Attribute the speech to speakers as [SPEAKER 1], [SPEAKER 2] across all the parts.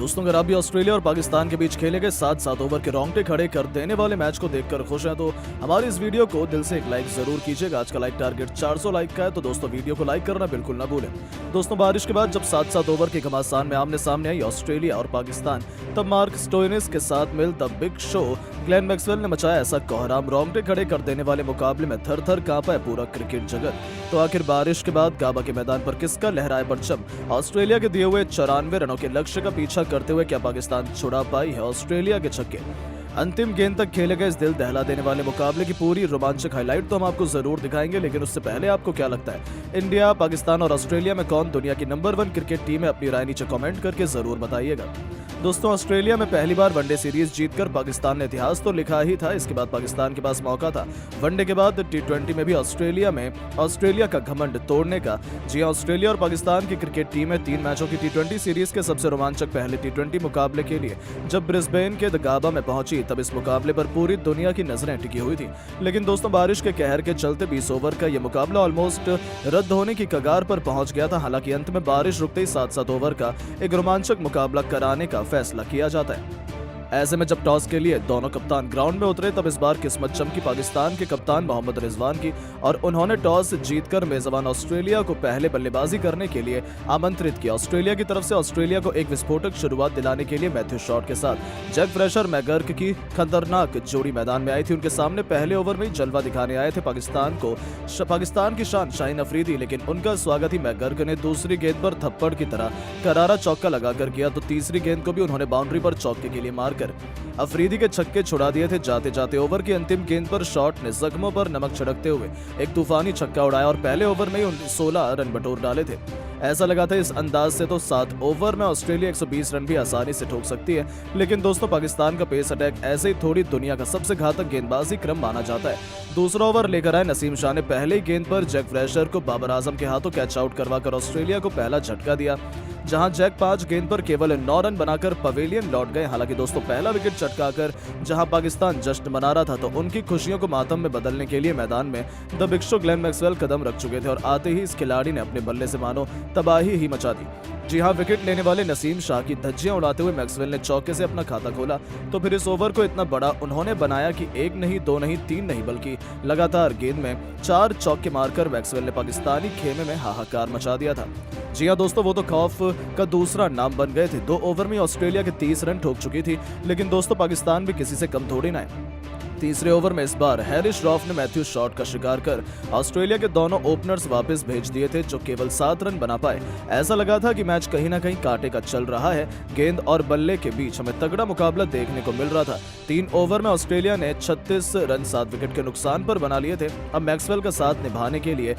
[SPEAKER 1] दोस्तों, अगर आप भी ऑस्ट्रेलिया और पाकिस्तान के बीच खेले गए 7-7 ओवर के रोंगटे खड़े कर देने वाले मैच को देखकर खुश हैं तो हमारी इस वीडियो को दिल से एक लाइक जरूर कीजिएगा। आज का लाइक टारगेट 400 लाइक का है, तो दोस्तों वीडियो को लाइक करना बिल्कुल ना भूलें। दोस्तों, बारिश के बाद जब 7-7 ओवर के घमासान में आमने सामने आई ऑस्ट्रेलिया और पाकिस्तान, तब मार्क स्टोइनिस के साथ मिल the big show Glenn Maxwell ने मचाया ऐसा कोहराम, रोंगटे खड़े कर देने वाले मुकाबले में थर थर कांपा है पूरा क्रिकेट जगत। तो आखिर बारिश के बाद गाबा के मैदान पर किसका लहराए परचम? ऑस्ट्रेलिया के दिए हुए 94 रनों के लक्ष्य का पीछा करते हुए क्या पाकिस्तान छुड़ा पाई है ऑस्ट्रेलिया के छक्के? अंतिम गेंद तक खेले गए इस दिल दहला देने वाले मुकाबले की पूरी रोमांचक हाईलाइट तो हम आपको जरूर दिखाएंगे, लेकिन उससे पहले आपको क्या लगता है, इंडिया, पाकिस्तान और ऑस्ट्रेलिया में कौन दुनिया की नंबर 1 क्रिकेट टीम है? अपनी राय नीचे कमेंट करके जरूर बताइएगा। दोस्तों, ऑस्ट्रेलिया में पहली बार वनडे सीरीज जीतकर पाकिस्तान ने इतिहास तो लिखा ही था। इसके बाद पाकिस्तान के पास मौका था वनडे के बाद टी20 में भी ऑस्ट्रेलिया का घमंड तोड़ने का। जी हां, ऑस्ट्रेलिया और पाकिस्तान की क्रिकेट टीमें 3 मैचों की टी20 सीरीज के सबसे रोमांचक पहले टी20 मुकाबले के लिए जब ब्रिस्बेन के द गाबा में पहुंची, तब इस मुकाबले पर पूरी दुनिया की नजरें टिकी हुई थी। लेकिन दोस्तों, बारिश के कहर के चलते 20 ओवर का यह मुकाबला ऑलमोस्ट रद्द होने की कगार पर पहुंच गया था। हालांकि अंत में बारिश रुकते ही 7-7 ओवर का एक रोमांचक मुकाबला कराने का फैसला किया जाता है। ऐसे में जब टॉस के लिए दोनों कप्तान ग्राउंड में उतरे, तब इस बार किस्मत चमकी पाकिस्तान के कप्तान मोहम्मद रिजवान की, और उन्होंने टॉस जीतकर मेजबान ऑस्ट्रेलिया को पहले बल्लेबाजी करने के लिए आमंत्रित किया। ऑस्ट्रेलिया की तरफ से ऑस्ट्रेलिया को एक विस्फोटक शुरुआत दिलाने के लिए मैथ्यू शॉट के साथ जैक फ्रेशर मैकगर्क की खतरनाक जोड़ी मैदान में आई थी। उनके सामने पहले ओवर में ही जलवा दिखाने आए थे पाकिस्तान की शान शाहीन अफरीदी, लेकिन उनका स्वागत ही मैकगर्क ने दूसरी गेंद पर थप्पड़ की तरह करारा चौका लगाकर किया। तो तीसरी गेंद को भी उन्होंने बाउंड्री पर चौके के लिए मारकर अफरीदी के छक्के छुड़ा दिए थे। जाते जाते ओवर की अंतिम गेंद पर शॉट ने जख्मों पर नमक छिड़कते हुए एक तूफानी छक्का उड़ाया और पहले ओवर में ही 16 रन बटोर डाले थे। ऐसा लगा था इस अंदाज से तो 7 ओवर में ऑस्ट्रेलिया 120 रन भी आसानी से ठोक सकती है। लेकिन दोस्तों, पाकिस्तान का पेस अटैक ऐसे ही थोड़ी दुनिया का सबसे घातक गेंदबाजी क्रम माना जाता है। दूसरा ओवर लेकर आए नसीम शाह ने पहले ही गेंद पर जैक फ्रेशर को बाबर आजम के हाथों कैच आउट करवाकर ऑस्ट्रेलिया को पहला झटका दिया, जहां जैक 5 गेंद पर केवल 9 रन बनाकर पवेलियन लौट गए। हालांकि दोस्तों, पहला विकेट चटकाकर जहां पाकिस्तान जश्न मना रहा था, तो उनकी खुशियों को मातम में बदलने के लिए मैदान में the big show Glenn Maxwell कदम रख चुके थे और आते ही इस खिलाड़ी ने अपने बल्ले से मानो तबाही ही मचा दी। जी हां, विकेट लेने वाले नसीम शाह की धज्जियां उड़ाते हुए मैक्सवेल ने चौके से अपना खाता खोला। तो फिर इस ओवर को इतना बड़ा उन्होंने बनाया कि 1 नहीं, 2 नहीं, 3 नहीं, बल्कि लगातार गेंद में 4 चौके मारकर मैक्सवेल ने पाकिस्तानी खेमे में हाहाकार मचा दिया था। जी हां दोस्तों, वो तो खौफ का दूसरा नाम बन गए थे। 2 ओवर में ऑस्ट्रेलिया के 30 रन ठोक चुकी थी, लेकिन दोस्तों, पाकिस्तान भी किसी से कम थोड़ी ना है। तीसरे ओवर में इस बार हैरिस रॉफ ने मैथ्यू शॉट का शिकार कर ऑस्ट्रेलिया के दोनों ओपनर्स वापस भेज दिए थे, जो केवल 7 रन बना पाए। ऐसा लगा था कि मैच कहीं ना कहीं कांटे का चल रहा है। गेंद और बल्ले के बीच हमें तगड़ा मुकाबला देखने को मिल रहा था। 3 ओवर में ऑस्ट्रेलिया ने 36 रन 7 विकेट के नुकसान पर बना लिए थे। अब मैक्सवेल का साथ निभाने के लिए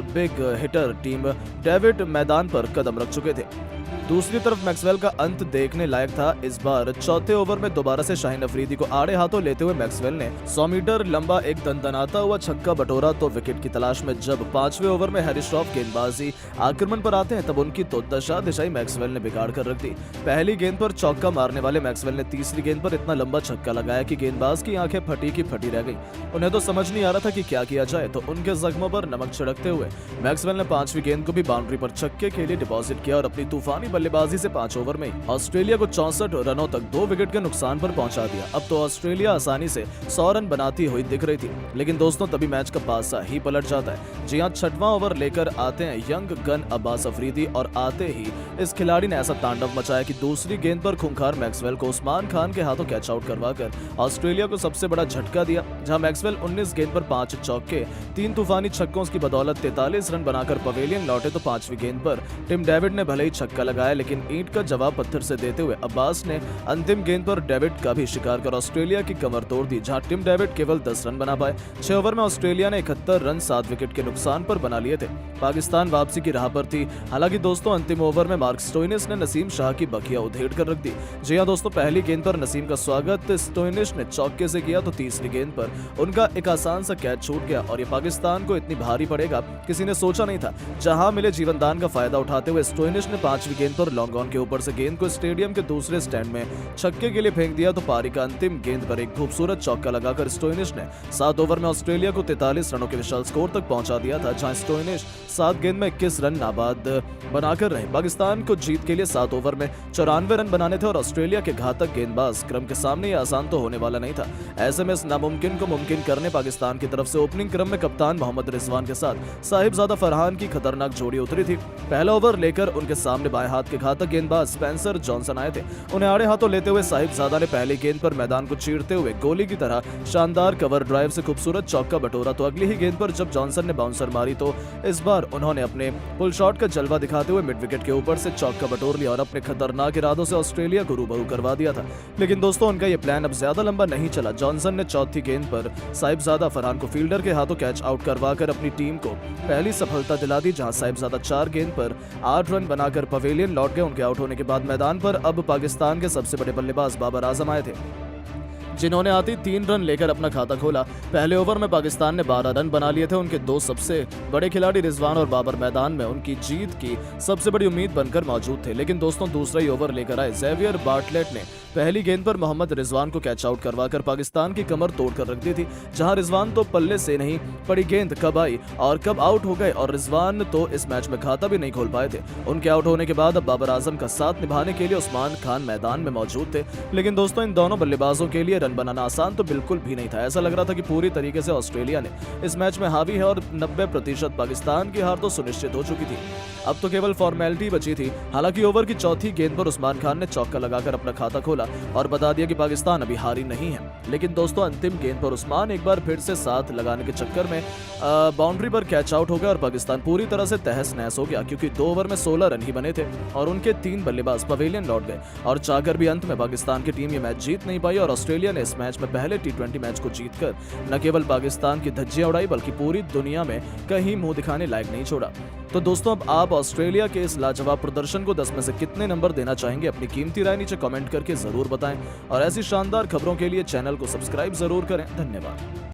[SPEAKER 1] बिग हिटर टीम डेविड मैदान पर कदम रख चुके थे। दूसरी तरफ मैक्सवेल का अंत देखने लायक था। इस बार चौथे ओवर में दोबारा से शाहीन अफरीदी को आड़े हाथों लेते हुए मैक्सवेल ने 100 मीटर लंबा एक दंदनाता हुआ छक्का बटोरा। तो विकेट की तलाश में जब 5वें ओवर में हैरिस रॉफ गेंदबाजी आक्रमण पर आते हैं, तब उनकी तो दशा दिशाई मैक्सवेल ने बिगाड़ कर रख दी। पहली गेंद पर चौका मारने वाले मैक्सवेल ने तीसरी गेंद पर इतना लंबा छक्का लगाया कि गेंदबाज की आंखें फटी की फटी रह गई। उन्हें तो समझ नहीं आ रहा था कि क्या किया जाए। तो उनके जख्मों पर नमक छिड़कते हुए मैक्सवेल ने 5वीं गेंद को भी बाउंड्री पर छक्के के लिए डिपॉजिट किया और अपनी तूफानी बल्लेबाजी से 5 ओवर में ऑस्ट्रेलिया को 64 रनों तक 2 विकेट के नुकसान पर पहुंचा दिया। अब तो ऑस्ट्रेलिया आसानी से 100 रन बनाती हुई दिख रही थी, लेकिन दोस्तों, तभी मैच का पासा ही पलट जाता है। जी हां, 6वां ओवर लेकर आते हैं यंग गन अब्बास अफरीदी और आते ही इस खिलाड़ी ने ऐसा तांडव मचाया कि दूसरी गेंद पर खूंखार मैक्सवेल को उस्मान खान के हाथों कैच आउट करवाकर ऑस्ट्रेलिया को सबसे बड़ा झटका दिया, जहां मैक्सवेल 19 गेंद पर 5 चौके 3 तूफानी छक्कों की बदौलत 43 रन बनाकर पवेलियन लौटे। तो 5वीं गेंद पर टिम डेविड ने भले ही छक्का लगाया, लेकिन ईंट का जवाब पत्थर से देते हुए अब्बास ने अंतिम गेंद पर डेविड का भी शिकार कर ऑस्ट्रेलिया की कमर तोड़ दी, जहां टिम डेविड केवल 10 रन बना पाए। 6 ओवर में ऑस्ट्रेलिया ने 71 रन 7 विकेट के नुकसान पर बना लिए थे। पाकिस्तान वापसी की राह पर थी। हालांकि दोस्तों, अंतिम ओवर में मार्क स्टोइनिस ने नसीम शाह की बखिया उधेड़ कर रख दी। जी हां दोस्तों, पहली गेंद पर नसीम का स्वागत स्टोइनिस ने चौके से किया, तो तीसरी गेंद पर उनका एक आसान सा कैच छूट गया और ये पाकिस्तान को इतनी भारी पड़ेगा किसी ने सोचा नहीं था। जहां मिले जीवनदान का फायदा उठाते हुए स्टोइनिस ने 5वीं गेंद पर लॉन्ग ऑन के ऊपर से गेंद को स्टेडियम के दूसरे स्टैंड में छक्के के लिए फेंक दिया। तो पारी का अंतिम गेंद पर एक खूबसूरत चौका लगाकर स्टोइनिस ने 7 ओवर में ऑस्ट्रेलिया को 43 रनों के विशाल स्कोर तक पहुंचा दिया था, जहां स्टोइनिस 7 गेंद में 21 रन नाबाद बनाकर रहे। पाकिस्तान को जीत के लिए 7 ओवर में 94 रन बनाने थे और ऑस्ट्रेलिया के घातक गेंदबाज क्रम के सामने ये आसान तो होने वाला नहीं था। ऐसे में इस नामुमकिन को मुमकिन करने पाकिस्तान की तरफ से ओपनिंग क्रम में कप्तान मोहम्मद रिजवान के साथ साहिबजादा फरहान की खतरनाक जोड़ी उतरी थी। पहला ओवर लेकर उनके सामने बाएं हाथ के घातक गेंदबाज स्पेंसर जॉनसन आए थे। उन्हें आड़े हाथों लेते हुए साहिबजादा ने पहली गेंद पर मैदान को चीरते हुए गोली की तरह शानदार कवर ड्राइव से खूबसूरत चौका बटोरा, तो अगली ही गेंद पर जब जॉनसन ने बाउंसर मारी तो इस बार उन्होंने अपने पुल शॉट का जलवा दिखाते हुए मिड विकेट के ऊपर से चौका बटोर लिया और अपने खतरनाक इरादों से ऑस्ट्रेलिया को रूबरू करवा दिया था। लेकिन दोस्तों उनका ये प्लान अब ज्यादा लंबा नहीं चला। जॉनसन ने चौथी गेंद पर साहिबजादा फरहान को फील्डर के हाथों कैच आउट करवाकर अपनी टीम को पहली सफलता दिला दी, जहां साहिबजादा 4 गेंद पर 8 रन बनाकर पवेलियन लौट गए। उनके आउट होने के बाद मैदान पर अब पाकिस्तान के सबसे बड़े बल्लेबाज बाबर आजम आए थे, जिन्होंने आती 3 रन लेकर अपना खाता खोला। पहले ओवर में पाकिस्तान ने 12 रन बना लिए थे। उनके दो सबसे बड़े खिलाड़ी रिजवान और बाबर मैदान में उनकी जीत की सबसे बड़ी उम्मीद बनकर मौजूद थे। लेकिन दोस्तों दूसरा ही ओवर लेकर आए जेवियर बार्टलेट ने पहली गेंद पर मोहम्मद रिजवान को कैच आउट करवाकर पाकिस्तान की कमर तोड़कर रख दी थी, जहां रिजवान तो पल्ले से नहीं पड़ी गेंद कब आई और कब आउट हो गए और रिजवान तो इस मैच में खाता भी नहीं खोल पाए थे। उनके आउट होने के बाद अब बाबर आजम का साथ निभाने के लिए उस्मान खान मैदान में मौजूद थे। लेकिन दोस्तों इन दोनों बल्लेबाजों के लिए रन बनाना आसान तो बिल्कुल भी नहीं था। ऐसा लग रहा था कि पूरी तरीके से ऑस्ट्रेलिया ने इस मैच में हावी है और 90% पाकिस्तान की हार तो सुनिश्चित हो चुकी थी। अब तो केवल फॉर्मेलिटी बची थी। हालांकि ओवर की चौथी गेंद पर उस्मान खान ने चौका लगाकर अपना खाता खोला और बता दिया कि पाकिस्तान अभी हारी नहीं है। लेकिन दोस्तों अंतिम गेंद पर उस्मान एक बार फिर से साथ लगाने के चक्कर में बाउंड्री पर कैच आउट हो गया और पाकिस्तान पूरी तरह से तहस नहस हो गया, क्योंकि 2 ओवर में 16 रन ही बने थे और उनके 3 बल्लेबाज पवेलियन लौट गए और चाहकर भी अंत में पाकिस्तान की टीम ये मैच जीत नहीं पाई और ऑस्ट्रेलिया ने इस मैच में पहले T20 मैच को जीतकर न केवल पाकिस्तान की धज्जियां उड़ाई बल्कि पूरी दुनिया में कहीं मुंह दिखाने लायक नहीं छोड़ा। तो दोस्तों अब आप ऑस्ट्रेलिया के इस लाजवाब प्रदर्शन को 10 में से कितने नंबर देना चाहेंगे? अपनी कीमती राय नीचे कमेंट करके जरूर बताएं और ऐसी शानदार खबरों के लिए चैनल को सब्सक्राइब जरूर करें। धन्यवाद।